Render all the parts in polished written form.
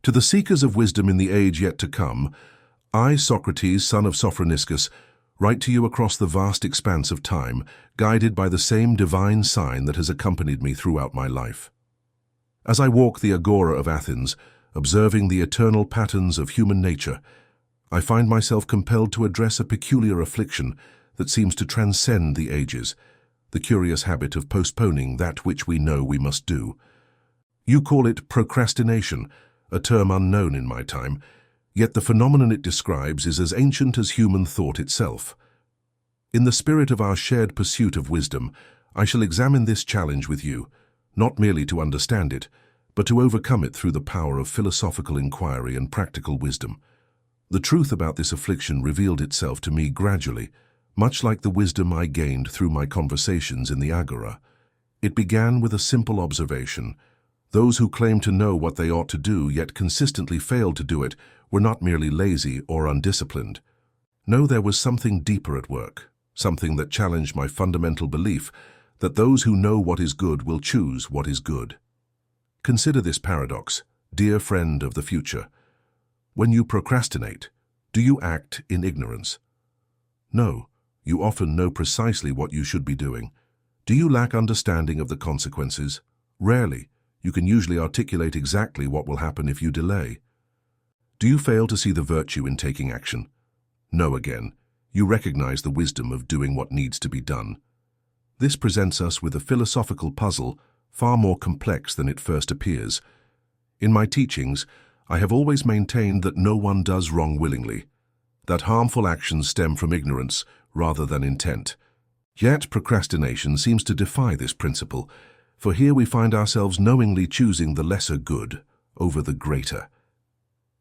To the seekers of wisdom in the age yet to come, I, Socrates, son of Socrates, write to you across the vast expanse of time, guided by the same divine sign that has accompanied me throughout my life. As I walk the agora of Athens, observing the eternal patterns of human nature, I find myself compelled to address a peculiar affliction that seems to transcend the ages, the curious habit of postponing that which we know we must do. You call it procrastination, a term unknown in my time, yet the phenomenon it describes is as ancient as human thought itself. In the spirit of our shared pursuit of wisdom, I shall examine this challenge with you, not merely to understand it, but to overcome it through the power of philosophical inquiry and practical wisdom. The truth about this affliction revealed itself to me gradually, much like the wisdom I gained through my conversations in the agora. It began with a simple observation. Those who claim to know what they ought to do yet consistently fail to do it were not merely lazy or undisciplined. No, there was something deeper at work, something that challenged my fundamental belief that those who know what is good will choose what is good. Consider this paradox, dear friend of the future. When you procrastinate, do you act in ignorance? No, you often know precisely what you should be doing. Do you lack understanding of the consequences? Rarely. You can usually articulate exactly what will happen if you delay. Do you fail to see the virtue in taking action? No again. You recognize the wisdom of doing what needs to be done. This presents us with a philosophical puzzle far more complex than it first appears. In my teachings, I have always maintained that no one does wrong willingly, that harmful actions stem from ignorance rather than intent. Yet procrastination seems to defy this principle, for here we find ourselves knowingly choosing the lesser good over the greater.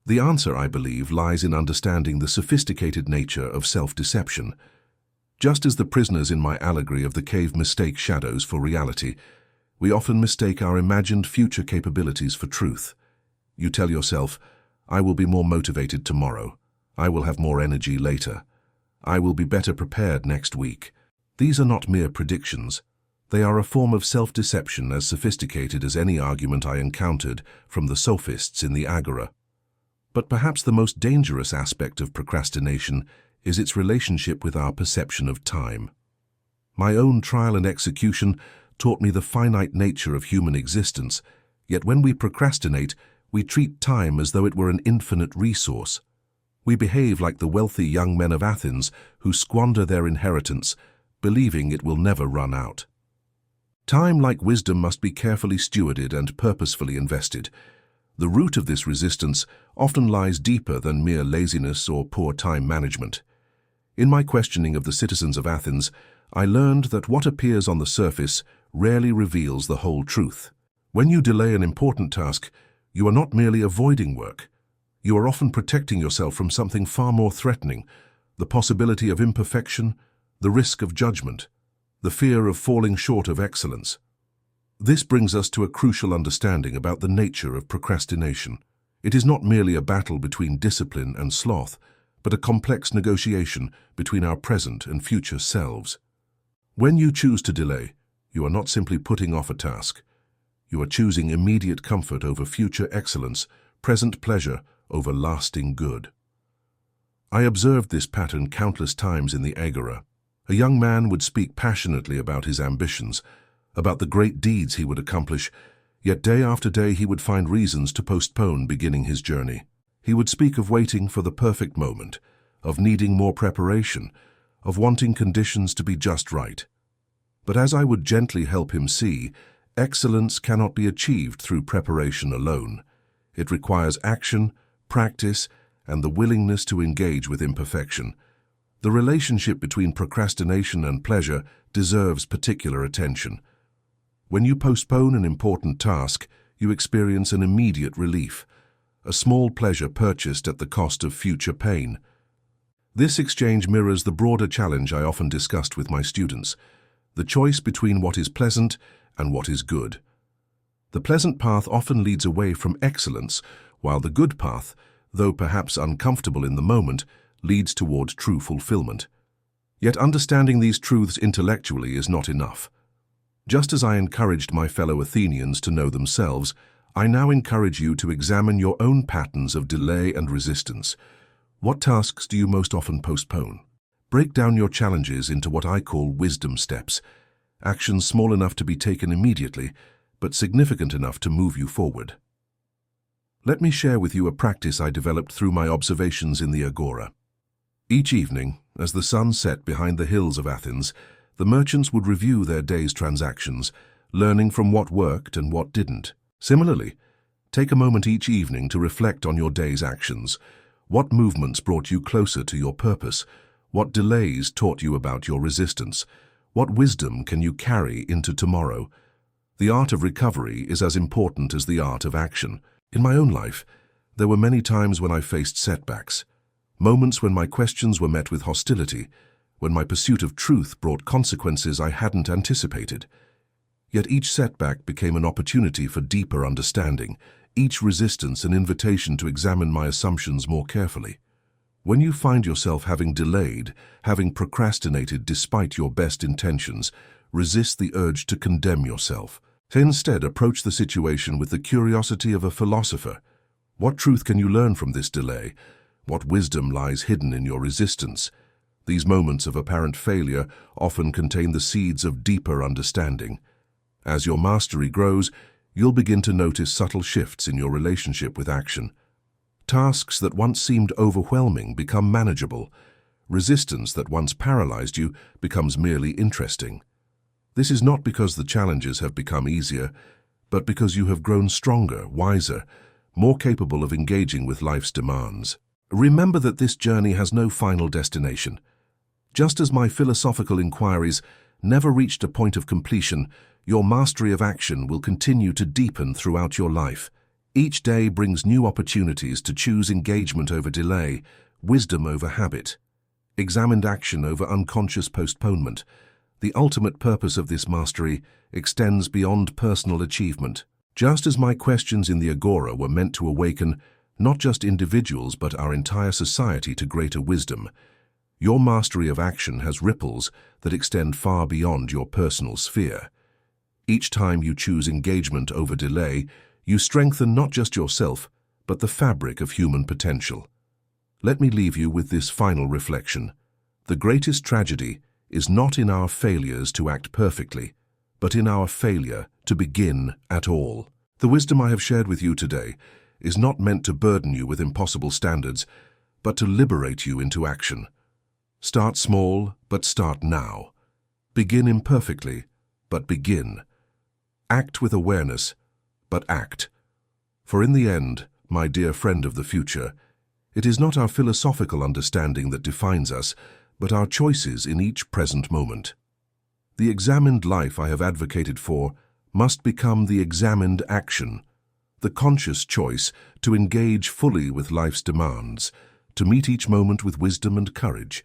The answer, I believe, lies in understanding the sophisticated nature of self-deception. Just as the prisoners in my allegory of the cave mistake shadows for reality, we often mistake our imagined future capabilities for truth. You tell yourself, I will be more motivated tomorrow. I will have more energy later. I will be better prepared next week. These are not mere predictions. They are a form of self-deception as sophisticated as any argument I encountered from the sophists in the agora. But perhaps the most dangerous aspect of procrastination is its relationship with our perception of time. My own trial and execution taught me the finite nature of human existence, yet when we procrastinate, we treat time as though it were an infinite resource. We behave like the wealthy young men of Athens who squander their inheritance, believing it will never run out. Time, like wisdom, must be carefully stewarded and purposefully invested. The root of this resistance often lies deeper than mere laziness or poor time management. In my questioning of the citizens of Athens, I learned that what appears on the surface rarely reveals the whole truth. When you delay an important task, you are not merely avoiding work. You are often protecting yourself from something far more threatening, the possibility of imperfection, the risk of judgment, the fear of falling short of excellence. This brings us to a crucial understanding about the nature of procrastination. It is not merely a battle between discipline and sloth, but a complex negotiation between our present and future selves. When you choose to delay, you are not simply putting off a task. You are choosing immediate comfort over future excellence, present pleasure over lasting good. I observed this pattern countless times in the agora. A young man would speak passionately about his ambitions, about the great deeds he would accomplish, yet day after day he would find reasons to postpone beginning his journey. He would speak of waiting for the perfect moment, of needing more preparation, of wanting conditions to be just right. But as I would gently help him see, excellence cannot be achieved through preparation alone. It requires action, practice, and the willingness to engage with imperfection. The relationship between procrastination and pleasure deserves particular attention. When you postpone an important task, you experience an immediate relief, a small pleasure purchased at the cost of future pain. This exchange mirrors the broader challenge I often discussed with my students, the choice between what is pleasant and what is good. The pleasant path often leads away from excellence, while the good path, though perhaps uncomfortable in the moment, leads toward true fulfillment. Yet understanding these truths intellectually is not enough. Just as I encouraged my fellow Athenians to know themselves, I now encourage you to examine your own patterns of delay and resistance. What tasks do you most often postpone? Break down your challenges into what I call wisdom steps, actions small enough to be taken immediately, but significant enough to move you forward. Let me share with you a practice I developed through my observations in the Agora. Each evening, as the sun set behind the hills of Athens, the merchants would review their day's transactions, learning from what worked and what didn't. Similarly, take a moment each evening to reflect on your day's actions. What movements brought you closer to your purpose? What delays taught you about your resistance? What wisdom can you carry into tomorrow? The art of recovery is as important as the art of action. In my own life, there were many times when I faced setbacks, moments when my questions were met with hostility, when my pursuit of truth brought consequences I hadn't anticipated. Yet each setback became an opportunity for deeper understanding, each resistance an invitation to examine my assumptions more carefully. When you find yourself having delayed, having procrastinated despite your best intentions, resist the urge to condemn yourself. Instead, approach the situation with the curiosity of a philosopher. What truth can you learn from this delay? What wisdom lies hidden in your resistance? These moments of apparent failure often contain the seeds of deeper understanding. As your mastery grows, you'll begin to notice subtle shifts in your relationship with action. Tasks that once seemed overwhelming become manageable. Resistance that once paralyzed you becomes merely interesting. This is not because the challenges have become easier, but because you have grown stronger, wiser, more capable of engaging with life's demands. Remember that this journey has no final destination. Just as my philosophical inquiries never reached a point of completion, your mastery of action will continue to deepen throughout your life. Each day brings new opportunities to choose engagement over delay, wisdom over habit, examined action over unconscious postponement. The ultimate purpose of this mastery extends beyond personal achievement. Just as my questions in the Agora were meant to awaken not just individuals but our entire society to greater wisdom, your mastery of action has ripples that extend far beyond your personal sphere. Each time you choose engagement over delay, you strengthen not just yourself, but the fabric of human potential. Let me leave you with this final reflection. The greatest tragedy is not in our failures to act perfectly, but in our failure to begin at all. The wisdom I have shared with you today is not meant to burden you with impossible standards, but to liberate you into action. Start small, but start now. Begin imperfectly, but begin. Act with awareness, but act. For in the end, my dear friend of the future, it is not our philosophical understanding that defines us, but our choices in each present moment. The examined life I have advocated for must become the examined action, the conscious choice to engage fully with life's demands, to meet each moment with wisdom and courage,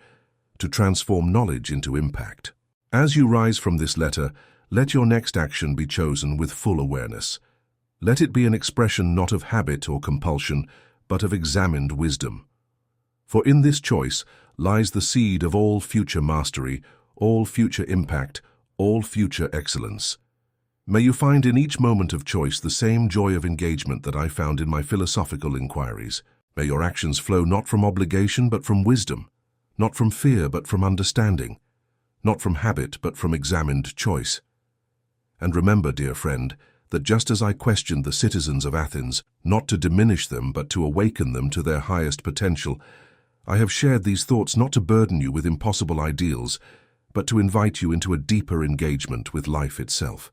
to transform knowledge into impact. As you rise from this letter, let your next action be chosen with full awareness. Let it be an expression not of habit or compulsion, but of examined wisdom. For in this choice lies the seed of all future mastery, all future impact, all future excellence. May you find in each moment of choice the same joy of engagement that I found in my philosophical inquiries. May your actions flow not from obligation but from wisdom, not from fear but from understanding, not from habit but from examined choice. And remember, dear friend, that just as I questioned the citizens of Athens, not to diminish them but to awaken them to their highest potential, I have shared these thoughts not to burden you with impossible ideals, but to invite you into a deeper engagement with life itself.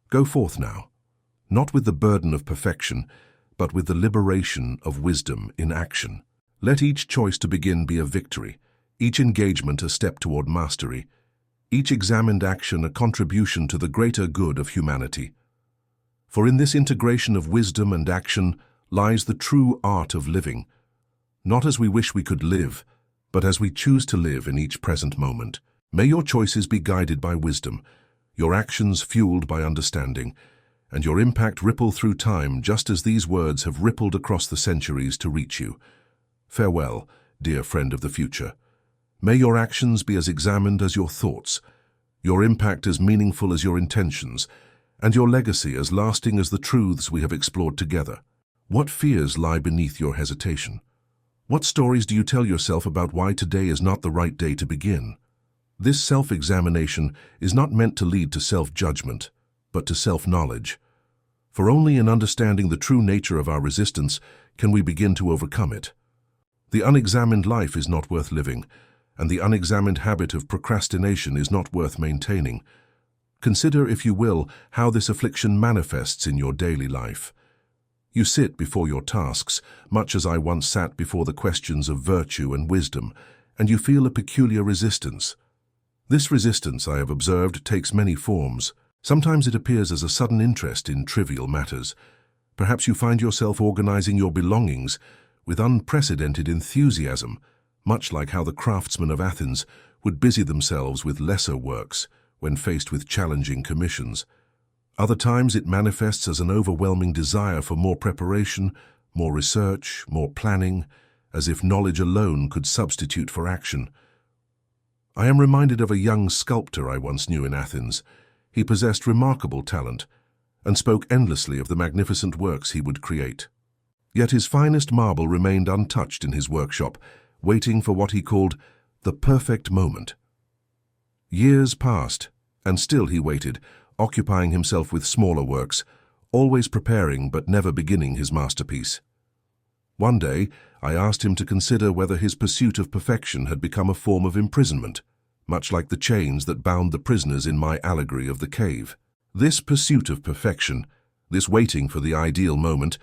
Go forth now, not with the burden of perfection, but with the liberation of wisdom in action. Let each choice to begin be a victory, each engagement a step toward mastery, each examined action a contribution to the greater good of humanity. For in this integration of wisdom and action lies the true art of living, not as we wish we could live, but as we choose to live in each present moment. May your choices be guided by wisdom, your actions fueled by understanding, and your impact ripple through time just as these words have rippled across the centuries to reach you. Farewell, dear friend of the future. May your actions be as examined as your thoughts, your impact as meaningful as your intentions, and your legacy as lasting as the truths we have explored together. What fears lie beneath your hesitation? What stories do you tell yourself about why today is not the right day to begin? This self-examination is not meant to lead to self-judgment, but to self-knowledge. For only in understanding the true nature of our resistance can we begin to overcome it. The unexamined life is not worth living, and the unexamined habit of procrastination is not worth maintaining. Consider, if you will, how this affliction manifests in your daily life. You sit before your tasks, much as I once sat before the questions of virtue and wisdom, and you feel a peculiar resistance. This resistance, I have observed, takes many forms. Sometimes it appears as a sudden interest in trivial matters. Perhaps you find yourself organizing your belongings with unprecedented enthusiasm, much like how the craftsmen of Athens would busy themselves with lesser works when faced with challenging commissions. Other times it manifests as an overwhelming desire for more preparation, more research, more planning, as if knowledge alone could substitute for action. I am reminded of a young sculptor I once knew in Athens. He possessed remarkable talent and spoke endlessly of the magnificent works he would create. Yet his finest marble remained untouched in his workshop, waiting for what he called the perfect moment. Years passed, and still he waited, occupying himself with smaller works, always preparing but never beginning his masterpiece. One day, I asked him to consider whether his pursuit of perfection had become a form of imprisonment, much like the chains that bound the prisoners in my allegory of the cave. This pursuit of perfection, this waiting for the ideal moment,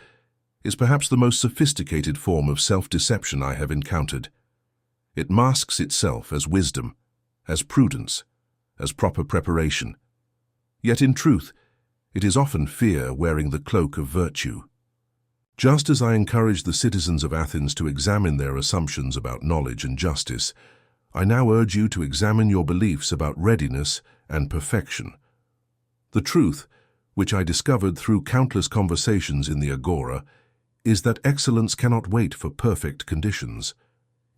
is perhaps the most sophisticated form of self-deception I have encountered. It masks itself as wisdom, as prudence, as proper preparation. Yet in truth, it is often fear wearing the cloak of virtue. Just as I encouraged the citizens of Athens to examine their assumptions about knowledge and justice, I now urge you to examine your beliefs about readiness and perfection. The truth, which I discovered through countless conversations in the Agora, is that excellence cannot wait for perfect conditions.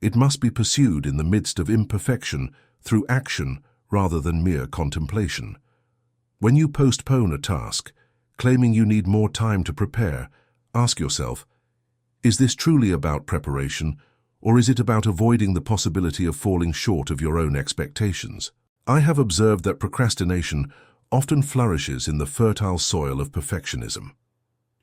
It must be pursued in the midst of imperfection through action rather than mere contemplation. When you postpone a task, claiming you need more time to prepare, ask yourself, is this truly about preparation, or is it about avoiding the possibility of falling short of your own expectations? I have observed that procrastination often flourishes in the fertile soil of perfectionism.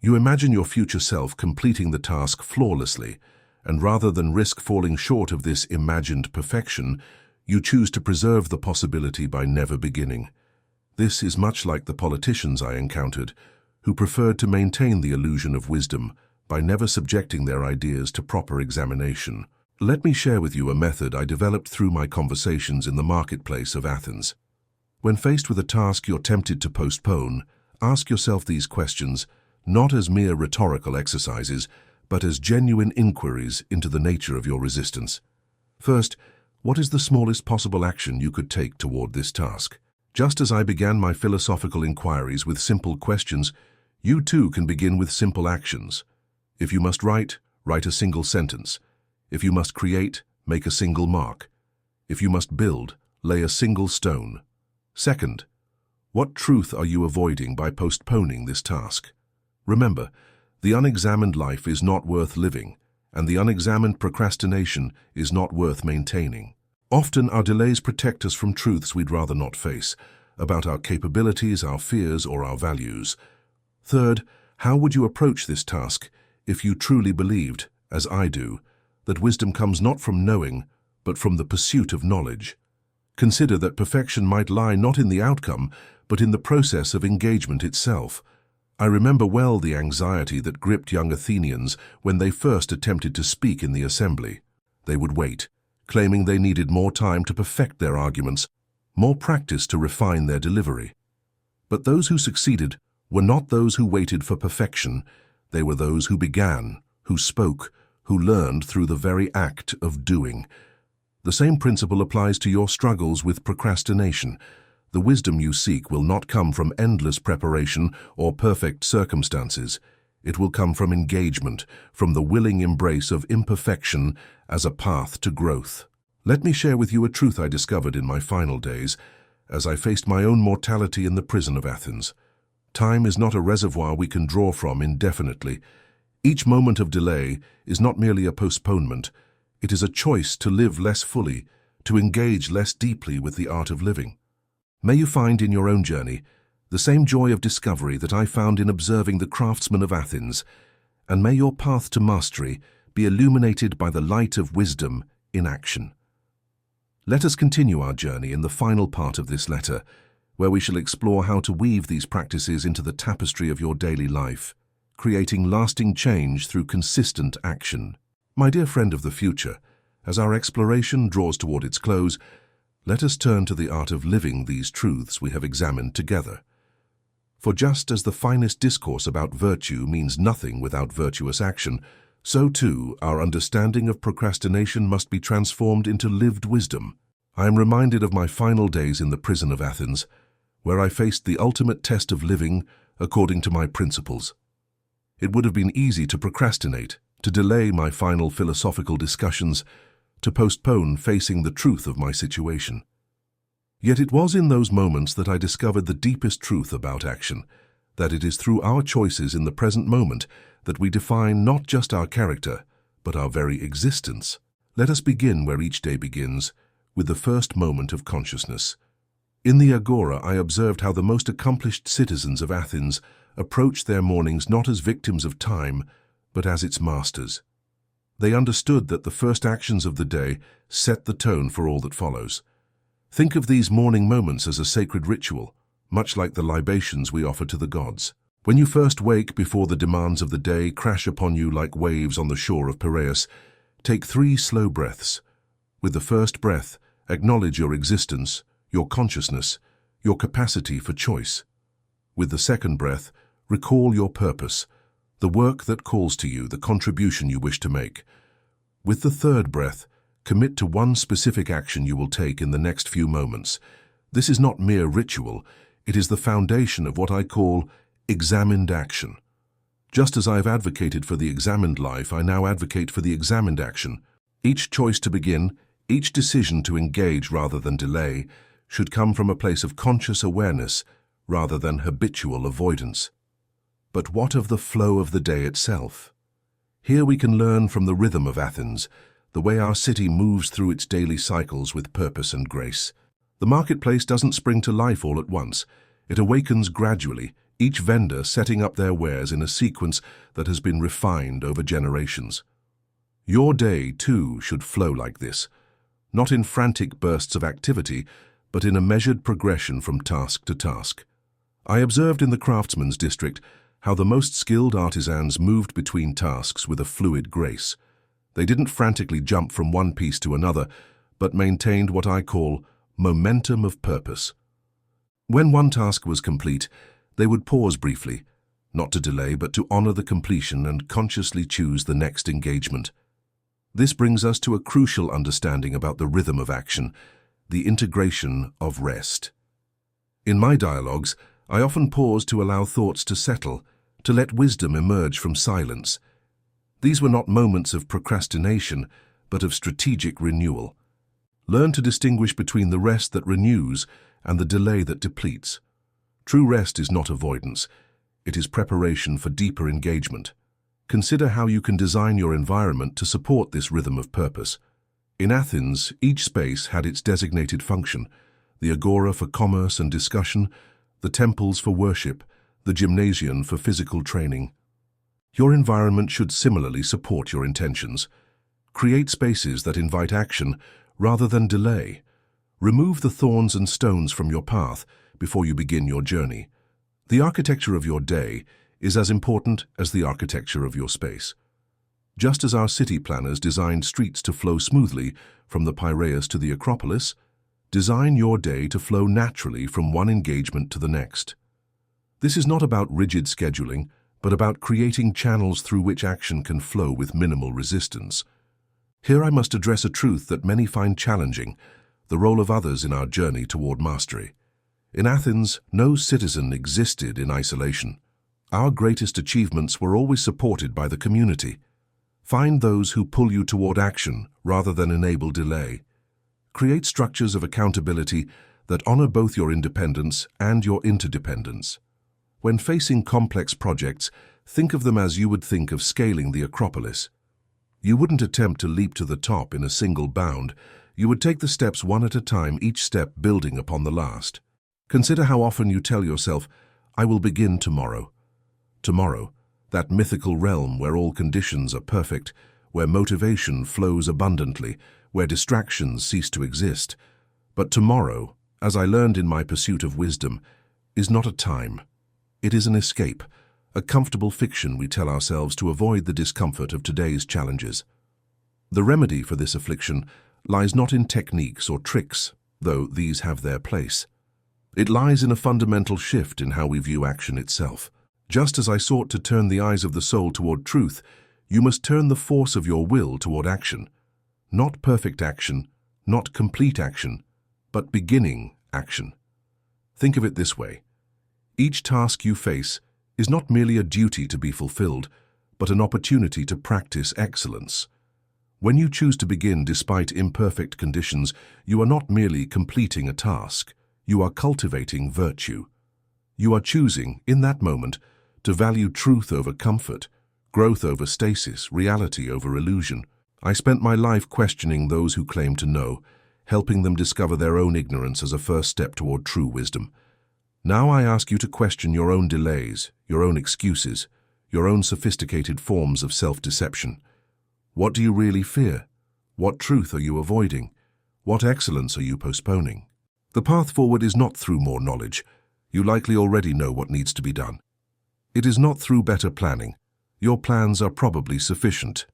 You imagine your future self completing the task flawlessly, and rather than risk falling short of this imagined perfection, you choose to preserve the possibility by never beginning. This is much like the politicians I encountered, who preferred to maintain the illusion of wisdom by never subjecting their ideas to proper examination. Let me share with you a method I developed through my conversations in the marketplace of Athens. When faced with a task you're tempted to postpone, ask yourself these questions, not as mere rhetorical exercises, but as genuine inquiries into the nature of your resistance. First, what is the smallest possible action you could take toward this task? Just as I began my philosophical inquiries with simple questions, you too can begin with simple actions. If you must write, write a single sentence. If you must create, make a single mark. If you must build, lay a single stone. Second, what truth are you avoiding by postponing this task? Remember, the unexamined life is not worth living, and the unexamined procrastination is not worth maintaining. Often our delays protect us from truths we'd rather not face, about our capabilities, our fears, or our values. Third, how would you approach this task if you truly believed, as I do, that wisdom comes not from knowing, but from the pursuit of knowledge? Consider that perfection might lie not in the outcome, but in the process of engagement itself. I remember well the anxiety that gripped young Athenians when they first attempted to speak in the assembly. They would wait, claiming they needed more time to perfect their arguments, more practice to refine their delivery. But those who succeeded were not those who waited for perfection. They were those who began, who spoke, who learned through the very act of doing. The same principle applies to your struggles with procrastination. The wisdom you seek will not come from endless preparation or perfect circumstances. It will come from engagement, from the willing embrace of imperfection as a path to growth. Let me share with you a truth I discovered in my final days, as I faced my own mortality in the prison of Athens. Time is not a reservoir we can draw from indefinitely. Each moment of delay is not merely a postponement. It is a choice to live less fully, to engage less deeply with the art of living. May you find in your own journey the same joy of discovery that I found in observing the craftsmen of Athens, and may your path to mastery be illuminated by the light of wisdom in action. Let us continue our journey in the final part of this letter, where we shall explore how to weave these practices into the tapestry of your daily life, creating lasting change through consistent action. My dear friend of the future, as our exploration draws toward its close, let us turn to the art of living these truths we have examined together. For just as the finest discourse about virtue means nothing without virtuous action, so too our understanding of procrastination must be transformed into lived wisdom. I am reminded of my final days in the prison of Athens, where I faced the ultimate test of living according to my principles. It would have been easy to procrastinate, to delay my final philosophical discussions, to postpone facing the truth of my situation. Yet it was in those moments that I discovered the deepest truth about action, that it is through our choices in the present moment that we define not just our character, but our very existence. Let us begin where each day begins, with the first moment of consciousness. In the Agora, I observed how the most accomplished citizens of Athens approached their mornings not as victims of time, but as its masters. They understood that the first actions of the day set the tone for all that follows. Think of these morning moments as a sacred ritual, much like the libations we offer to the gods. When you first wake before the demands of the day crash upon you like waves on the shore of Piraeus, take 3 slow breaths. With the first breath, acknowledge your existence, your consciousness, your capacity for choice. With the second breath, recall your purpose, the work that calls to you, the contribution you wish to make. With the third breath, commit to one specific action you will take in the next few moments. This is not mere ritual, it is the foundation of what I call examined action. Just as I have advocated for the examined life, I now advocate for the examined action. Each choice to begin, each decision to engage rather than delay, should come from a place of conscious awareness rather than habitual avoidance. But what of the flow of the day itself? Here we can learn from the rhythm of Athens, the way our city moves through its daily cycles with purpose and grace. The marketplace doesn't spring to life all at once. It awakens gradually, each vendor setting up their wares in a sequence that has been refined over generations. Your day, too, should flow like this, not in frantic bursts of activity, but in a measured progression from task to task. I observed in the craftsman's district how the most skilled artisans moved between tasks with a fluid grace. They didn't frantically jump from one piece to another, but maintained what I call momentum of purpose. When one task was complete, they would pause briefly, not to delay but to honor the completion and consciously choose the next engagement. This brings us to a crucial understanding about the rhythm of action, the integration of rest. In my dialogues, I often pause to allow thoughts to settle, to let wisdom emerge from silence. These were not moments of procrastination, but of strategic renewal. Learn to distinguish between the rest that renews and the delay that depletes. True rest is not avoidance. It is preparation for deeper engagement. Consider how you can design your environment to support this rhythm of purpose. In Athens, each space had its designated function: the agora for commerce and discussion, the temples for worship, the gymnasium for physical training. Your environment should similarly support your intentions. Create spaces that invite action rather than delay. Remove the thorns and stones from your path before you begin your journey. The architecture of your day is as important as the architecture of your space. Just as our city planners designed streets to flow smoothly from the Piraeus to the Acropolis, design your day to flow naturally from one engagement to the next. This is not about rigid scheduling, but about creating channels through which action can flow with minimal resistance. Here I must address a truth that many find challenging: the role of others in our journey toward mastery. In Athens, no citizen existed in isolation. Our greatest achievements were always supported by the community. Find those who pull you toward action rather than enable delay. Create structures of accountability that honor both your independence and your interdependence. When facing complex projects, think of them as you would think of scaling the Acropolis. You wouldn't attempt to leap to the top in a single bound. You would take the steps one at a time, each step building upon the last. Consider how often you tell yourself, "I will begin tomorrow." Tomorrow, that mythical realm where all conditions are perfect, where motivation flows abundantly, where distractions cease to exist. But tomorrow, as I learned in my pursuit of wisdom, is not a time. It is an escape, a comfortable fiction we tell ourselves to avoid the discomfort of today's challenges. The remedy for this affliction lies not in techniques or tricks, though these have their place. It lies in a fundamental shift in how we view action itself. Just as I sought to turn the eyes of the soul toward truth, you must turn the force of your will toward action. Not perfect action, not complete action, but beginning action. Think of it this way. Each task you face is not merely a duty to be fulfilled, but an opportunity to practice excellence. When you choose to begin despite imperfect conditions, you are not merely completing a task, you are cultivating virtue. You are choosing, in that moment, to value truth over comfort, growth over stasis, reality over illusion. I spent my life questioning those who claim to know, helping them discover their own ignorance as a first step toward true wisdom. Now I ask you to question your own delays, your own excuses, your own sophisticated forms of self-deception. What do you really fear? What truth are you avoiding? What excellence are you postponing? The path forward is not through more knowledge. You likely already know what needs to be done. It is not through better planning. Your plans are probably sufficient.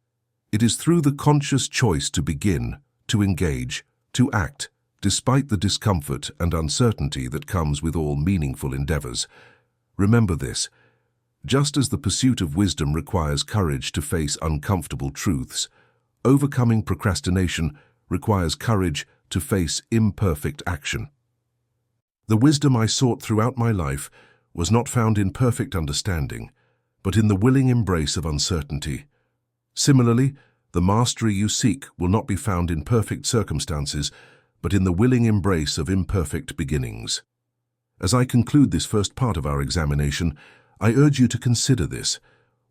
It is through the conscious choice to begin, to engage, to act, despite the discomfort and uncertainty that comes with all meaningful endeavors. Remember this. Just as the pursuit of wisdom requires courage to face uncomfortable truths, overcoming procrastination requires courage to face imperfect action. The wisdom I sought throughout my life was not found in perfect understanding, but in the willing embrace of uncertainty. Similarly, the mastery you seek will not be found in perfect circumstances, but in the willing embrace of imperfect beginnings. As I conclude this first part of our examination, I urge you to consider this.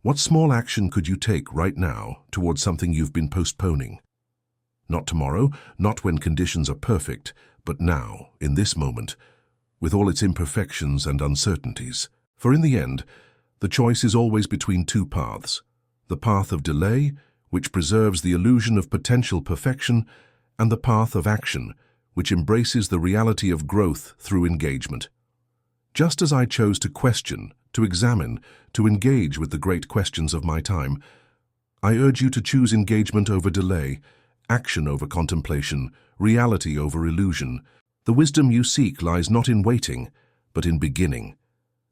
What small action could you take right now towards something you've been postponing? Not tomorrow, not when conditions are perfect, but now, in this moment, with all its imperfections and uncertainties. For in the end, the choice is always between two paths. The path of delay, which preserves the illusion of potential perfection, and the path of action, which embraces the reality of growth through engagement. Just as I chose to question, to examine, to engage with the great questions of my time, I urge you to choose engagement over delay, action over contemplation, reality over illusion. The wisdom you seek lies not in waiting, but in beginning.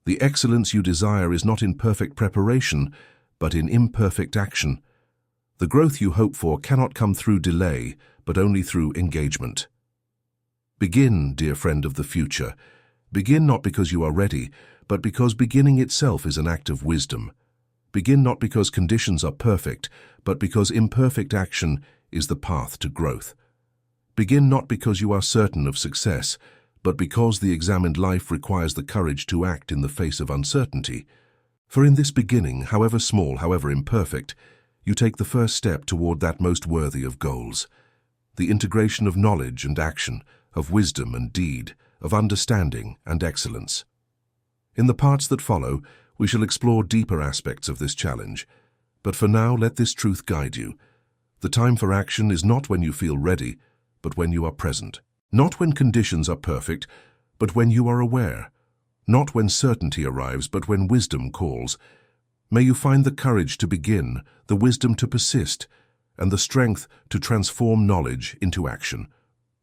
The excellence you desire is not in perfect preparation, but in imperfect action. The growth you hope for cannot come through delay, but only through engagement. Begin, dear friend of the future. Begin not because you are ready, but because beginning itself is an act of wisdom. Begin not because conditions are perfect, but because imperfect action is the path to growth. Begin not because you are certain of success, but because the examined life requires the courage to act in the face of uncertainty. For in this beginning, however small, however imperfect, you take the first step toward that most worthy of goals. The integration of knowledge and action, of wisdom and deed, of understanding and excellence. In the parts that follow, we shall explore deeper aspects of this challenge. But for now, let this truth guide you. The time for action is not when you feel ready, but when you are present. Not when conditions are perfect, but when you are aware. Not when certainty arrives, but when wisdom calls. May you find the courage to begin, the wisdom to persist, and the strength to transform knowledge into action.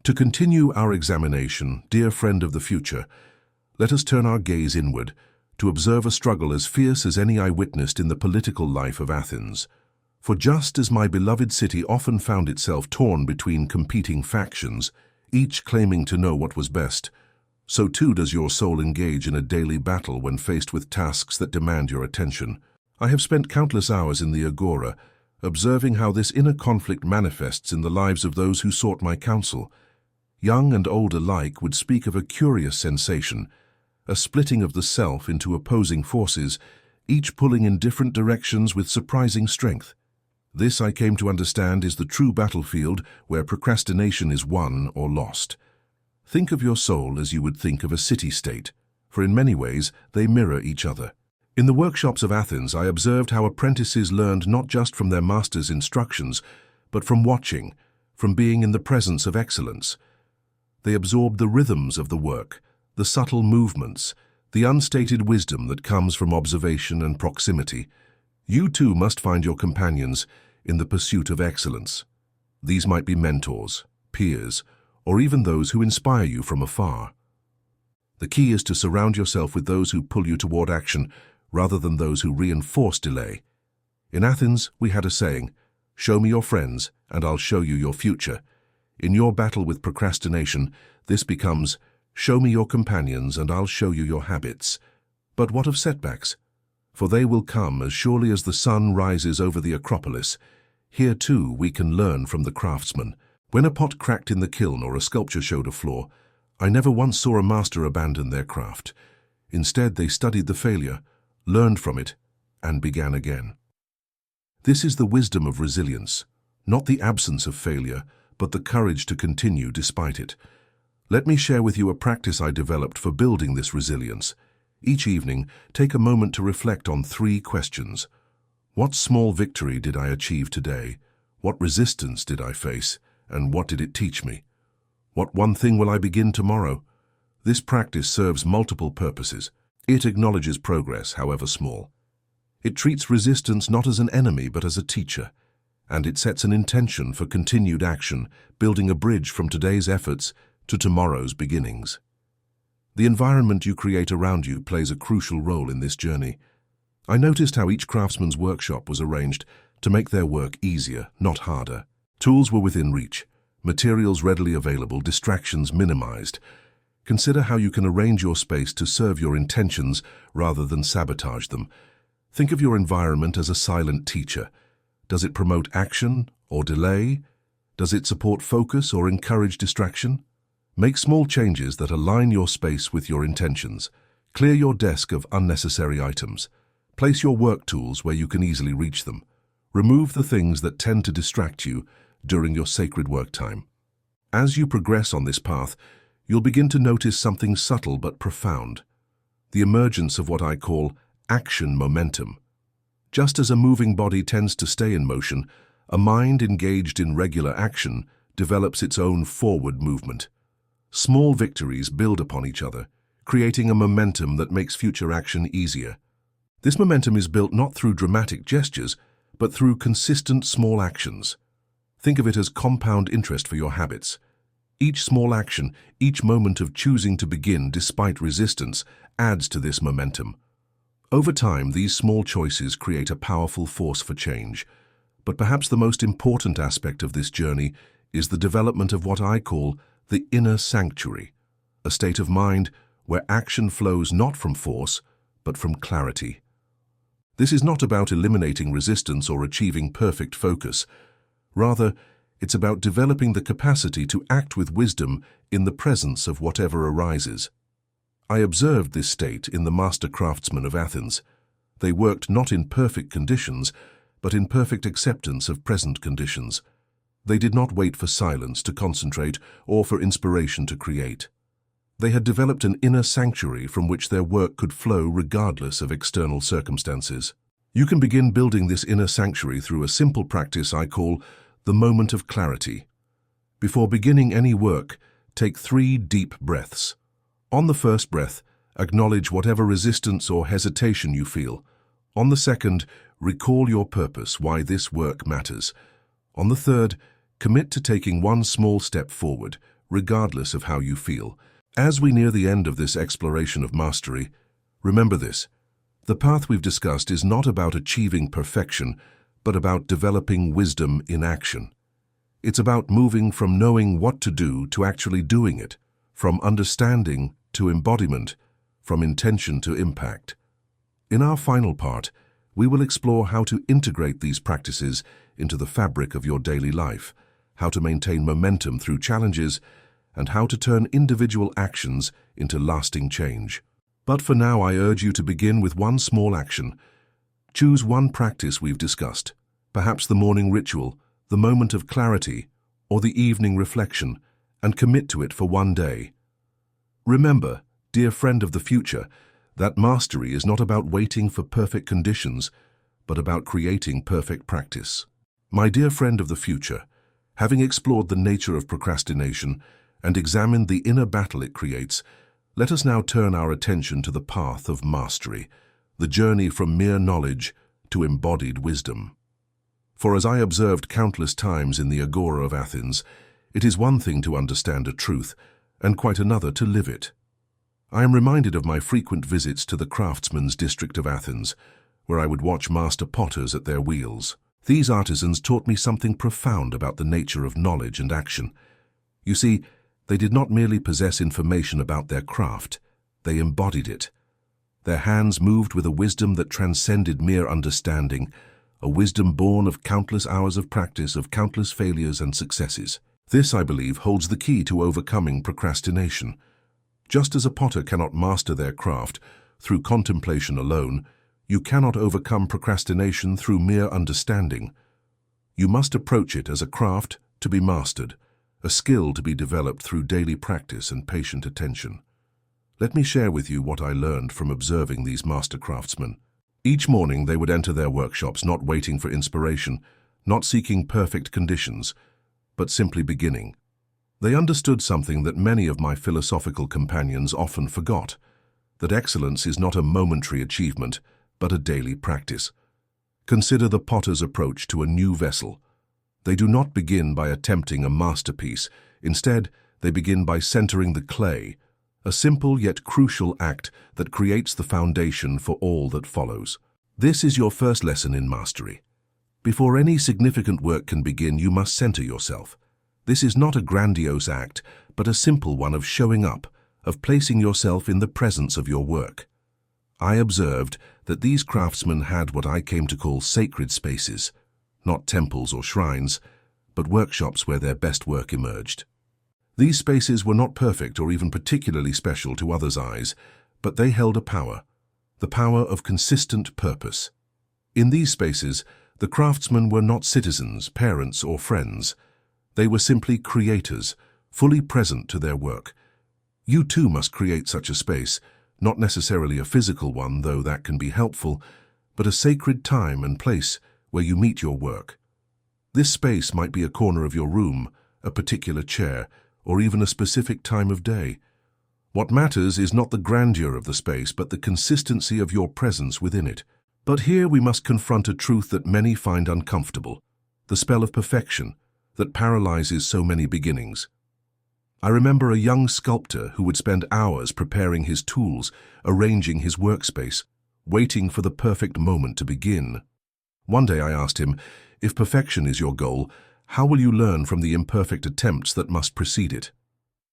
To continue our examination, dear friend of the future, let us turn our gaze inward to observe a struggle as fierce as any I witnessed in the political life of Athens. For just as my beloved city often found itself torn between competing factions, each claiming to know what was best, so too does your soul engage in a daily battle when faced with tasks that demand your attention. I have spent countless hours in the agora, observing how this inner conflict manifests in the lives of those who sought my counsel. Young and old alike would speak of a curious sensation, a splitting of the self into opposing forces, each pulling in different directions with surprising strength. This, I came to understand, is the true battlefield where procrastination is won or lost. Think of your soul as you would think of a city-state, for in many ways they mirror each other. In the workshops of Athens, I observed how apprentices learned not just from their master's instructions, but from watching, from being in the presence of excellence. They absorbed the rhythms of the work, the subtle movements, the unstated wisdom that comes from observation and proximity. You too must find your companions in the pursuit of excellence. These might be mentors, peers, or even those who inspire you from afar. The key is to surround yourself with those who pull you toward action rather than those who reinforce delay. In Athens, we had a saying, "Show me your friends, and I'll show you your future." In your battle with procrastination, this becomes, "Show me your companions, and I'll show you your habits." But what of setbacks? For they will come as surely as the sun rises over the Acropolis. Here too we can learn from the craftsman. When a pot cracked in the kiln or a sculpture showed a flaw, I never once saw a master abandon their craft. Instead, they studied the failure, learned from it, and began again. This is the wisdom of resilience, not the absence of failure, but the courage to continue despite it. Let me share with you a practice I developed for building this resilience. Each evening, take a moment to reflect on 3 questions. What small victory did I achieve today? What resistance did I face? And what did it teach me? What one thing will I begin tomorrow? This practice serves multiple purposes. It acknowledges progress, however small. It treats resistance not as an enemy, but as a teacher. And it sets an intention for continued action, building a bridge from today's efforts to tomorrow's beginnings. The environment you create around you plays a crucial role in this journey. I noticed how each craftsman's workshop was arranged to make their work easier, not harder. Tools were within reach, materials readily available, distractions minimized. Consider how you can arrange your space to serve your intentions rather than sabotage them. Think of your environment as a silent teacher. Does it promote action or delay? Does it support focus or encourage distraction? Make small changes that align your space with your intentions. Clear your desk of unnecessary items. Place your work tools where you can easily reach them. Remove the things that tend to distract you during your sacred work time. As you progress on this path, you'll begin to notice something subtle but profound. The emergence of what I call action momentum. Just as a moving body tends to stay in motion, a mind engaged in regular action develops its own forward movement. Small victories build upon each other, creating a momentum that makes future action easier. This momentum is built not through dramatic gestures, but through consistent small actions. Think of it as compound interest for your habits. Each small action, each moment of choosing to begin despite resistance, adds to this momentum. Over time, these small choices create a powerful force for change. But perhaps the most important aspect of this journey is the development of what I call the inner sanctuary, a state of mind where action flows not from force, but from clarity. This is not about eliminating resistance or achieving perfect focus. Rather, it's about developing the capacity to act with wisdom in the presence of whatever arises. I observed this state in the master craftsmen of Athens. They worked not in perfect conditions, but in perfect acceptance of present conditions. They did not wait for silence to concentrate or for inspiration to create. They had developed an inner sanctuary from which their work could flow regardless of external circumstances. You can begin building this inner sanctuary through a simple practice I call the moment of clarity. Before beginning any work, take 3 deep breaths. On the first breath, acknowledge whatever resistance or hesitation you feel. On the second, recall your purpose, why this work matters. On the third, commit to taking one small step forward, regardless of how you feel. As we near the end of this exploration of mastery, remember this. The path we've discussed is not about achieving perfection, but about developing wisdom in action. It's about moving from knowing what to do to actually doing it, from understanding to embodiment, from intention to impact. In our final part, we will explore how to integrate these practices into the fabric of your daily life, how to maintain momentum through challenges, and how to turn individual actions into lasting change. But for now, I urge you to begin with one small action. Choose one practice we've discussed, perhaps the morning ritual, the moment of clarity, or the evening reflection, and commit to it for one day. Remember, dear friend of the future, that mastery is not about waiting for perfect conditions, but about creating perfect practice. My dear friend of the future, having explored the nature of procrastination and examined the inner battle it creates, let us now turn our attention to the path of mastery, the journey from mere knowledge to embodied wisdom. For as I observed countless times in the Agora of Athens, it is one thing to understand a truth, and quite another to live it. I am reminded of my frequent visits to the craftsmen's district of Athens, where I would watch master potters at their wheels. These artisans taught me something profound about the nature of knowledge and action. You see, they did not merely possess information about their craft, they embodied it. Their hands moved with a wisdom that transcended mere understanding, a wisdom born of countless hours of practice, of countless failures and successes. This, I believe, holds the key to overcoming procrastination. Just as a potter cannot master their craft through contemplation alone, you cannot overcome procrastination through mere understanding. You must approach it as a craft to be mastered, a skill to be developed through daily practice and patient attention. Let me share with you what I learned from observing these master craftsmen. Each morning they would enter their workshops not waiting for inspiration, not seeking perfect conditions, but simply beginning. They understood something that many of my philosophical companions often forgot, that excellence is not a momentary achievement, but a daily practice. Consider the potter's approach to a new vessel. They do not begin by attempting a masterpiece. Instead, they begin by centering the clay, a simple yet crucial act that creates the foundation for all that follows. This is your first lesson in mastery. Before any significant work can begin, you must center yourself. This is not a grandiose act, but a simple one of showing up, of placing yourself in the presence of your work. I observed that these craftsmen had what I came to call sacred spaces, not temples or shrines, but workshops where their best work emerged. These spaces were not perfect or even particularly special to others' eyes, but they held a power, the power of consistent purpose. In these spaces, the craftsmen were not citizens, parents, or friends. They were simply creators, fully present to their work. You too must create such a space, not necessarily a physical one, though that can be helpful, but a sacred time and place where you meet your work. This space might be a corner of your room, a particular chair, or even a specific time of day. What matters is not the grandeur of the space, but the consistency of your presence within it. But here we must confront a truth that many find uncomfortable, the spell of perfection that paralyzes so many beginnings. I remember a young sculptor who would spend hours preparing his tools, arranging his workspace, waiting for the perfect moment to begin. One day I asked him, if perfection is your goal, how will you learn from the imperfect attempts that must precede it?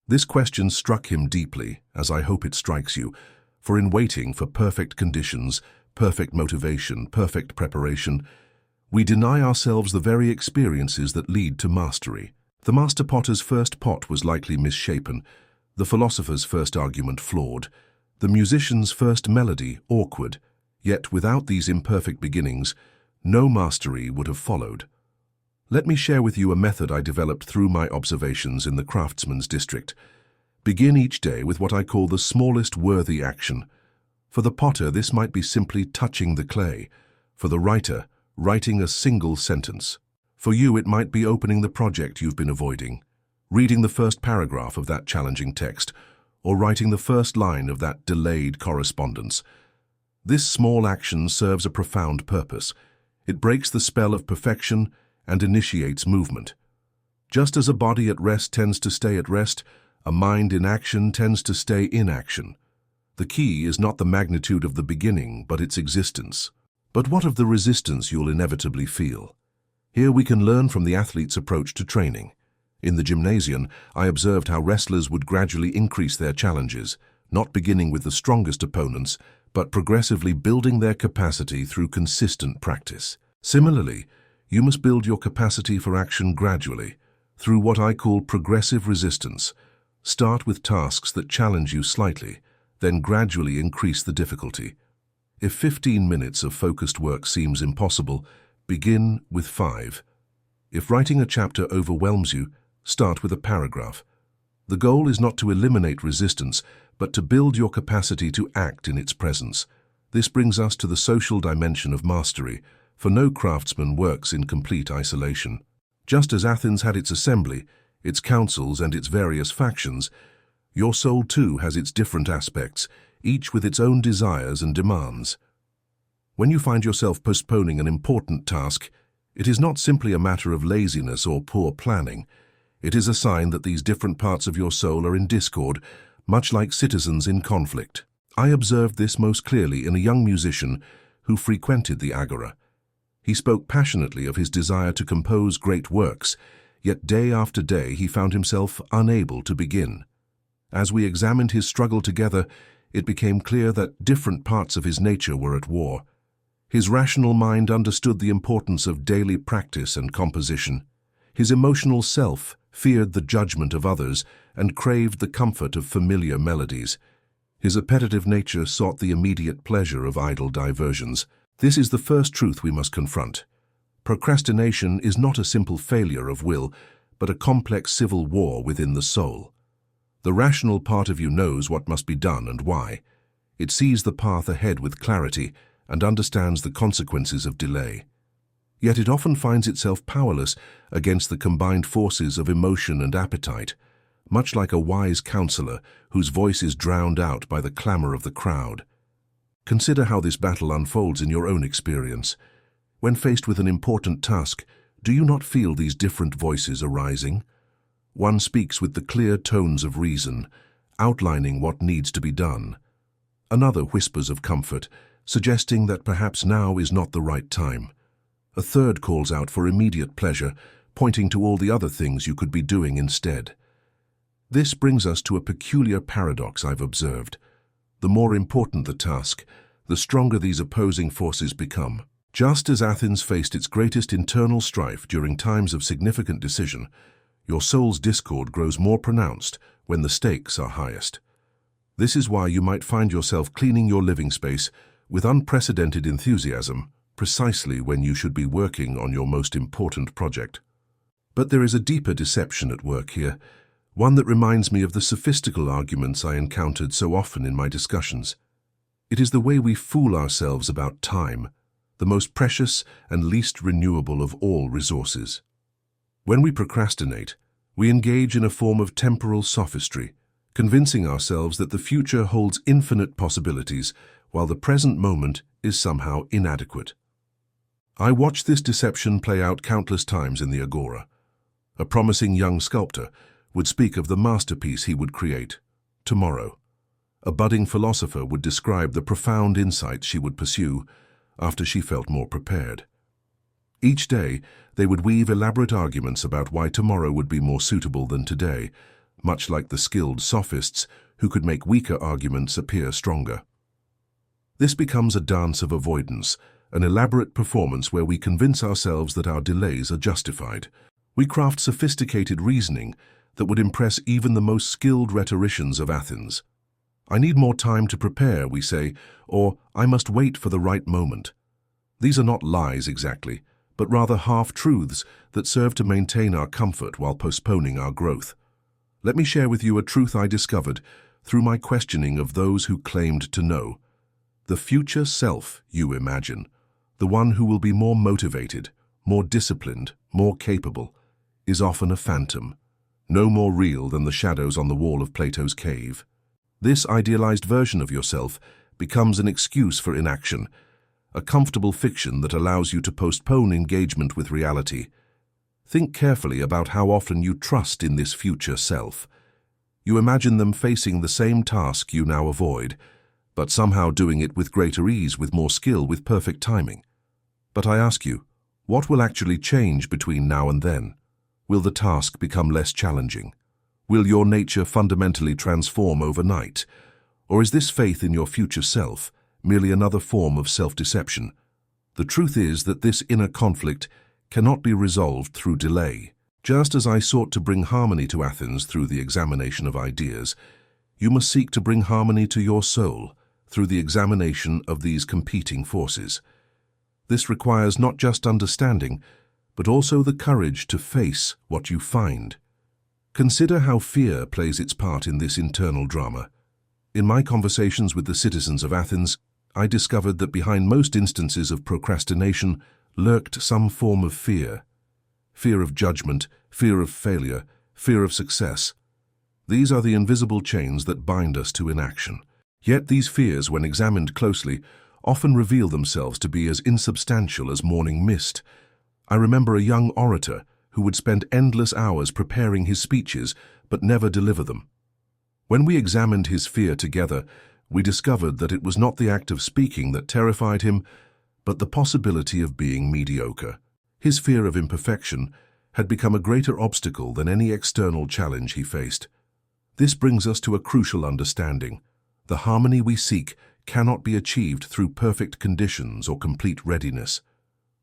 This question struck him deeply, as I hope it strikes you, for in waiting for perfect conditions, perfect motivation, perfect preparation, we deny ourselves the very experiences that lead to mastery. The master potter's first pot was likely misshapen, the philosopher's first argument flawed, the musician's first melody awkward, yet without these imperfect beginnings, no mastery would have followed. Let me share with you a method I developed through my observations in the craftsman's district. Begin each day with what I call the smallest worthy action. For the potter, this might be simply touching the clay. For the writer, writing a single sentence. For you, it might be opening the project you've been avoiding, reading the first paragraph of that challenging text, or writing the first line of that delayed correspondence. This small action serves a profound purpose. It breaks the spell of perfection and initiates movement. Just as a body at rest tends to stay at rest, a mind in action tends to stay in action. The key is not the magnitude of the beginning, but its existence. But what of the resistance you'll inevitably feel? Here we can learn from the athlete's approach to training. In the gymnasium, I observed how wrestlers would gradually increase their challenges, not beginning with the strongest opponents, but progressively building their capacity through consistent practice. Similarly, you must build your capacity for action gradually, through what I call progressive resistance. Start with tasks that challenge you slightly, then gradually increase the difficulty. If 15 minutes of focused work seems impossible, begin with 5. If writing a chapter overwhelms you, start with a paragraph. The goal is not to eliminate resistance, but to build your capacity to act in its presence. This brings us to the social dimension of mastery, for no craftsman works in complete isolation. Just as Athens had its assembly, its councils and its various factions, your soul too has its different aspects, each with its own desires and demands. When you find yourself postponing an important task, it is not simply a matter of laziness or poor planning. It is a sign that these different parts of your soul are in discord, much like citizens in conflict. I observed this most clearly in a young musician who frequented the agora. He spoke passionately of his desire to compose great works, yet day after day he found himself unable to begin. As we examined his struggle together, it became clear that different parts of his nature were at war. His rational mind understood the importance of daily practice and composition. His emotional self feared the judgment of others and craved the comfort of familiar melodies. His appetitive nature sought the immediate pleasure of idle diversions. This is the first truth we must confront. Procrastination is not a simple failure of will, but a complex civil war within the soul. The rational part of you knows what must be done and why. It sees the path ahead with clarity and understands the consequences of delay. Yet it often finds itself powerless against the combined forces of emotion and appetite, much like a wise counselor whose voice is drowned out by the clamor of the crowd. Consider how this battle unfolds in your own experience. When faced with an important task, do you not feel these different voices arising? One speaks with the clear tones of reason, outlining what needs to be done. Another whispers of comfort, suggesting that perhaps now is not the right time. A third calls out for immediate pleasure, pointing to all the other things you could be doing instead. This brings us to a peculiar paradox I've observed. The more important the task, the stronger these opposing forces become. Just as Athens faced its greatest internal strife during times of significant decision, your soul's discord grows more pronounced when the stakes are highest. This is why you might find yourself cleaning your living space with unprecedented enthusiasm, precisely when you should be working on your most important project. But there is a deeper deception at work here, one that reminds me of the sophistical arguments I encountered so often in my discussions. It is the way we fool ourselves about time, the most precious and least renewable of all resources. When we procrastinate, we engage in a form of temporal sophistry, convincing ourselves that the future holds infinite possibilities, while the present moment is somehow inadequate. I watched this deception play out countless times in the agora. A promising young sculptor would speak of the masterpiece he would create tomorrow. A budding philosopher would describe the profound insights she would pursue after she felt more prepared. Each day, they would weave elaborate arguments about why tomorrow would be more suitable than today, much like the skilled sophists who could make weaker arguments appear stronger. This becomes a dance of avoidance, an elaborate performance where we convince ourselves that our delays are justified. We craft sophisticated reasoning that would impress even the most skilled rhetoricians of Athens. I need more time to prepare, we say, or I must wait for the right moment. These are not lies exactly, but rather half-truths that serve to maintain our comfort while postponing our growth. Let me share with you a truth I discovered through my questioning of those who claimed to know. The future self you imagine, the one who will be more motivated, more disciplined, more capable, is often a phantom, no more real than the shadows on the wall of Plato's cave. This idealized version of yourself becomes an excuse for inaction, a comfortable fiction that allows you to postpone engagement with reality. Think carefully about how often you trust in this future self. You imagine them facing the same task you now avoid, but somehow doing it with greater ease, with more skill, with perfect timing. But I ask you, what will actually change between now and then? Will the task become less challenging? Will your nature fundamentally transform overnight? Or is this faith in your future self merely another form of self-deception? The truth is that this inner conflict cannot be resolved through delay. Just as I sought to bring harmony to Athens through the examination of ideas, You must seek to bring harmony to your soul through the examination of these competing forces. This requires not just understanding, but also the courage to face what you find. Consider how fear plays its part in this internal drama. In my conversations with the citizens of Athens, I discovered that behind most instances of procrastination lurked some form of fear. Fear of judgment, fear of failure, fear of success. These are the invisible chains that bind us to inaction. Yet these fears, when examined closely, often reveal themselves to be as insubstantial as morning mist. I remember a young orator who would spend endless hours preparing his speeches but never deliver them. When we examined his fear together, we discovered that it was not the act of speaking that terrified him, but the possibility of being mediocre. His fear of imperfection had become a greater obstacle than any external challenge he faced. This brings us to a crucial understanding. The harmony we seek cannot be achieved through perfect conditions or complete readiness.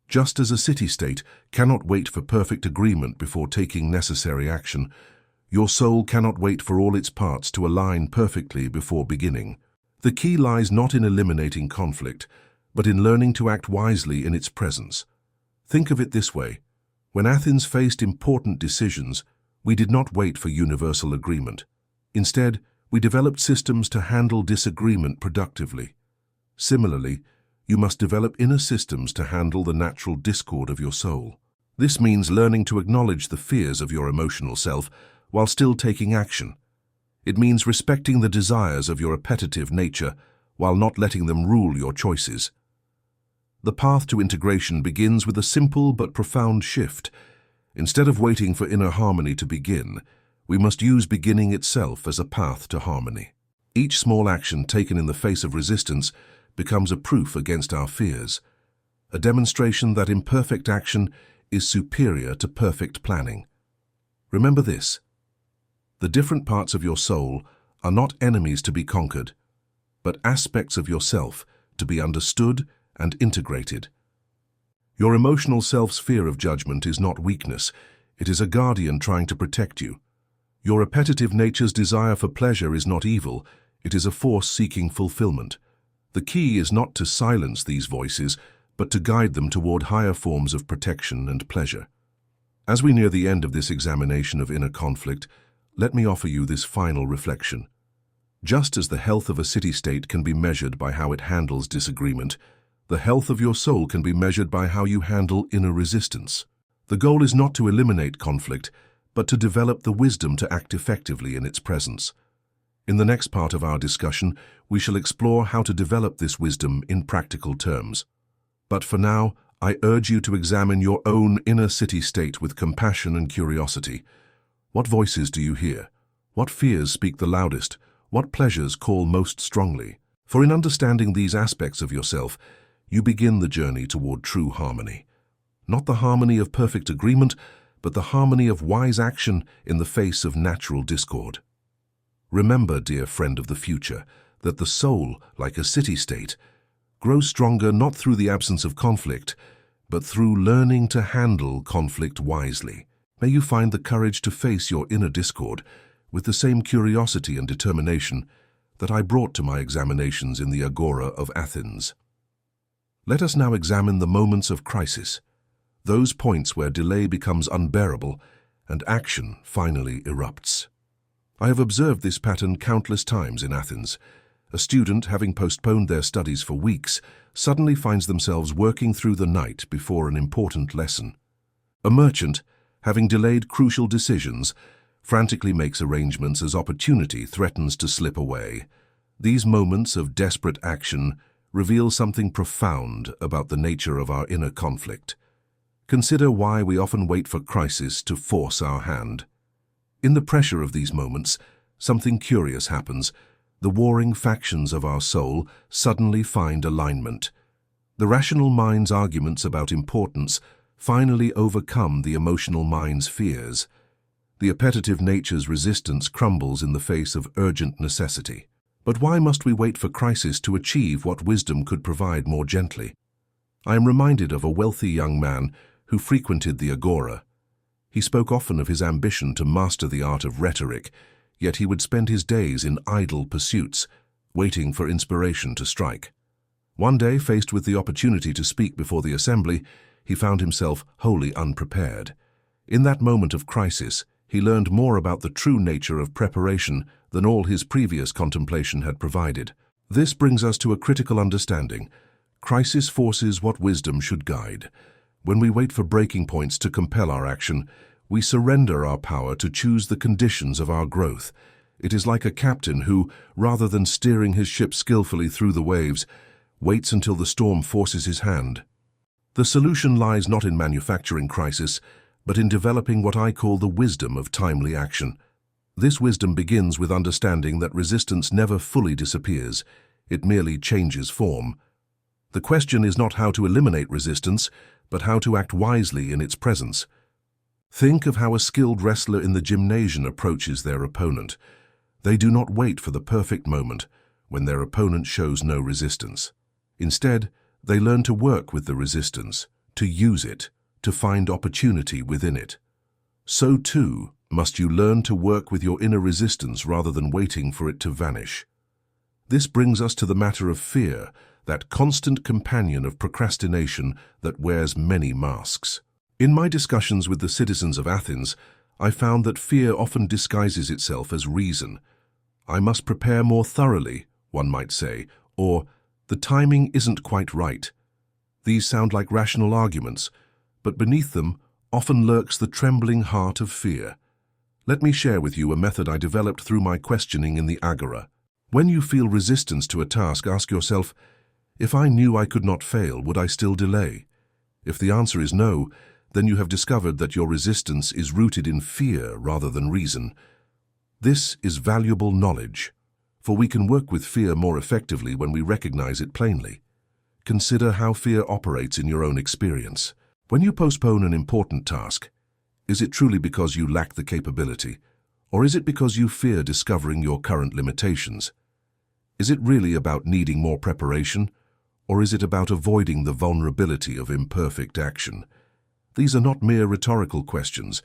Just as a city-state cannot wait for perfect agreement before taking necessary action, your soul cannot wait for all its parts to align perfectly before beginning. The key lies not in eliminating conflict, but in learning to act wisely in its presence. Think of it this way. When Athens faced important decisions, we did not wait for universal agreement. Instead, we developed systems to handle disagreement productively. Similarly, you must develop inner systems to handle the natural discord of your soul. This means learning to acknowledge the fears of your emotional self while still taking action. It means respecting the desires of your appetitive nature while not letting them rule your choices. The path to integration begins with a simple but profound shift. Instead of waiting for inner harmony to begin, we must use beginning itself as a path to harmony. Each small action taken in the face of resistance becomes a proof against our fears, a demonstration that imperfect action is superior to perfect planning. Remember this: the different parts of your soul are not enemies to be conquered, but aspects of yourself to be understood and integrated. Your emotional self's fear of judgment is not weakness, it is a guardian trying to protect you. Your appetitive nature's desire for pleasure is not evil, it is a force seeking fulfillment. The key is not to silence these voices, but to guide them toward higher forms of protection and pleasure. As we near the end of this examination of inner conflict, let me offer you this final reflection. Just as the health of a city-state can be measured by how it handles disagreement, the health of your soul can be measured by how you handle inner resistance. The goal is not to eliminate conflict, but to develop the wisdom to act effectively in its presence. In the next part of our discussion, we shall explore how to develop this wisdom in practical terms. But for now, I urge you to examine your own inner city-state with compassion and curiosity. What voices do you hear? What fears speak the loudest? What pleasures call most strongly? For in understanding these aspects of yourself, you begin the journey toward true harmony. Not the harmony of perfect agreement, but the harmony of wise action in the face of natural discord. Remember, dear friend of the future, that the soul, like a city-state, grows stronger not through the absence of conflict, but through learning to handle conflict wisely. May you find the courage to face your inner discord with the same curiosity and determination that I brought to my examinations in the Agora of Athens. Let us now examine the moments of crisis, those points where delay becomes unbearable and action finally erupts. I have observed this pattern countless times in Athens. A student, having postponed their studies for weeks, suddenly finds themselves working through the night before an important lesson. A merchant, having delayed crucial decisions, frantically makes arrangements as opportunity threatens to slip away. These moments of desperate action reveal something profound about the nature of our inner conflict. Consider why we often wait for crisis to force our hand. In the pressure of these moments, something curious happens. The warring factions of our soul suddenly find alignment. The rational mind's arguments about importance finally overcome the emotional mind's fears. The appetitive nature's resistance crumbles in the face of urgent necessity. But why must we wait for crisis to achieve what wisdom could provide more gently? I am reminded of a wealthy young man who frequented the Agora. He spoke often of his ambition to master the art of rhetoric, yet he would spend his days in idle pursuits, waiting for inspiration to strike. One day, faced with the opportunity to speak before the assembly, he found himself wholly unprepared. In that moment of crisis, he learned more about the true nature of preparation than all his previous contemplation had provided. This brings us to a critical understanding. Crisis forces what wisdom should guide. When we wait for breaking points to compel our action, we surrender our power to choose the conditions of our growth. It is like a captain who, rather than steering his ship skillfully through the waves, waits until the storm forces his hand. The solution lies not in manufacturing crisis, but in developing what I call the wisdom of timely action. This wisdom begins with understanding that resistance never fully disappears, it merely changes form. The question is not how to eliminate resistance, but how to act wisely in its presence. Think of how a skilled wrestler in the gymnasium approaches their opponent. They do not wait for the perfect moment when their opponent shows no resistance. Instead, they learn to work with the resistance, to use it, to find opportunity within it. So too must you learn to work with your inner resistance rather than waiting for it to vanish. This brings us to the matter of fear, that constant companion of procrastination that wears many masks. In my discussions with the citizens of Athens, I found that fear often disguises itself as reason. I must prepare more thoroughly, one might say, or the timing isn't quite right. These sound like rational arguments, but beneath them often lurks the trembling heart of fear. Let me share with you a method I developed through my questioning in the Agora. When you feel resistance to a task, ask yourself, if I knew I could not fail, would I still delay? If the answer is no, then you have discovered that your resistance is rooted in fear rather than reason. This is valuable knowledge, for we can work with fear more effectively when we recognize it plainly. Consider how fear operates in your own experience. When you postpone an important task, is it truly because you lack the capability, or is it because you fear discovering your current limitations? Is it really about needing more preparation, or is it about avoiding the vulnerability of imperfect action? These are not mere rhetorical questions.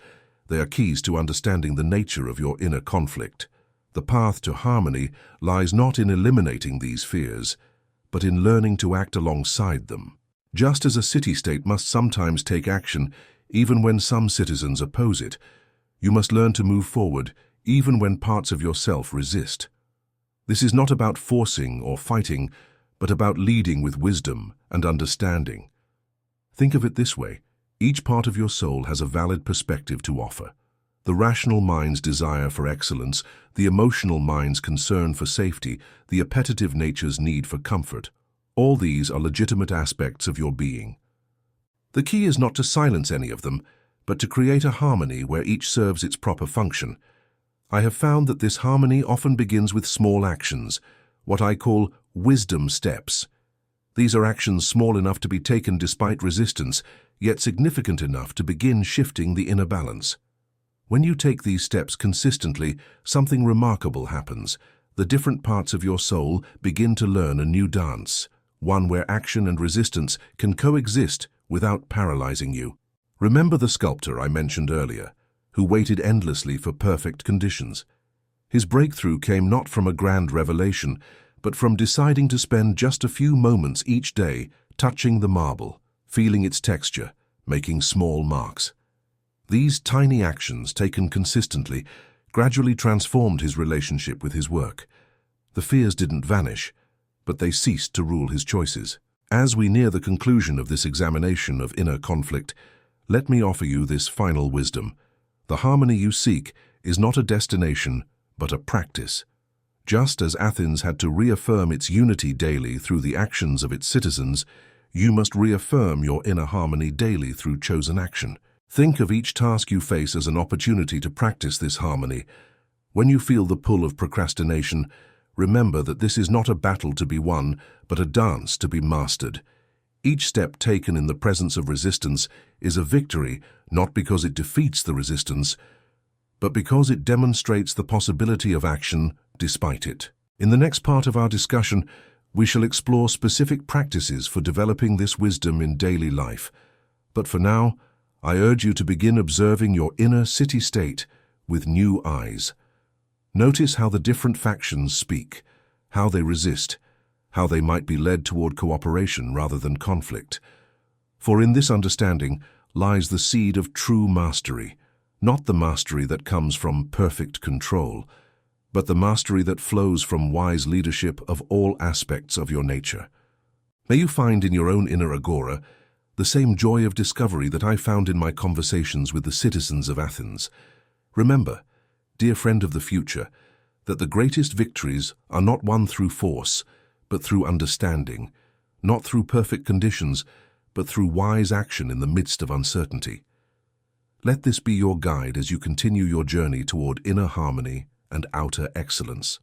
They are keys to understanding the nature of your inner conflict. The path to harmony lies not in eliminating these fears, but in learning to act alongside them. Just as a city-state must sometimes take action, even when some citizens oppose it, you must learn to move forward, even when parts of yourself resist. This is not about forcing or fighting, but about leading with wisdom and understanding. Think of it this way. Each part of your soul has a valid perspective to offer. The rational mind's desire for excellence, the emotional mind's concern for safety, the appetitive nature's need for comfort. All these are legitimate aspects of your being. The key is not to silence any of them, but to create a harmony where each serves its proper function. I have found that this harmony often begins with small actions, what I call wisdom steps. These are actions small enough to be taken despite resistance, yet significant enough to begin shifting the inner balance. When you take these steps consistently, something remarkable happens. The different parts of your soul begin to learn a new dance, one where action and resistance can coexist without paralyzing you. Remember the sculptor I mentioned earlier, who waited endlessly for perfect conditions. His breakthrough came not from a grand revelation, but from deciding to spend just a few moments each day touching the marble, feeling its texture, making small marks. These tiny actions, taken consistently, gradually transformed his relationship with his work. The fears didn't vanish, but they ceased to rule his choices. As we near the conclusion of this examination of inner conflict, let me offer you this final wisdom. The harmony you seek is not a destination, but a practice. Just as Athens had to reaffirm its unity daily through the actions of its citizens, you must reaffirm your inner harmony daily through chosen action. Think of each task you face as an opportunity to practice this harmony. When you feel the pull of procrastination, remember that this is not a battle to be won, but a dance to be mastered. Each step taken in the presence of resistance is a victory, not because it defeats the resistance, but because it demonstrates the possibility of action despite it. In the next part of our discussion, we shall explore specific practices for developing this wisdom in daily life. But for now, I urge you to begin observing your inner city-state with new eyes. Notice how the different factions speak, how they resist, how they might be led toward cooperation rather than conflict. For in this understanding lies the seed of true mastery, not the mastery that comes from perfect control, but the mastery that flows from wise leadership of all aspects of your nature. May you find in your own inner agora the same joy of discovery that I found in my conversations with the citizens of Athens. Remember, dear friend of the future, that the greatest victories are not won through force, but through understanding, not through perfect conditions, but through wise action in the midst of uncertainty. Let this be your guide as you continue your journey toward inner harmony and outer excellence.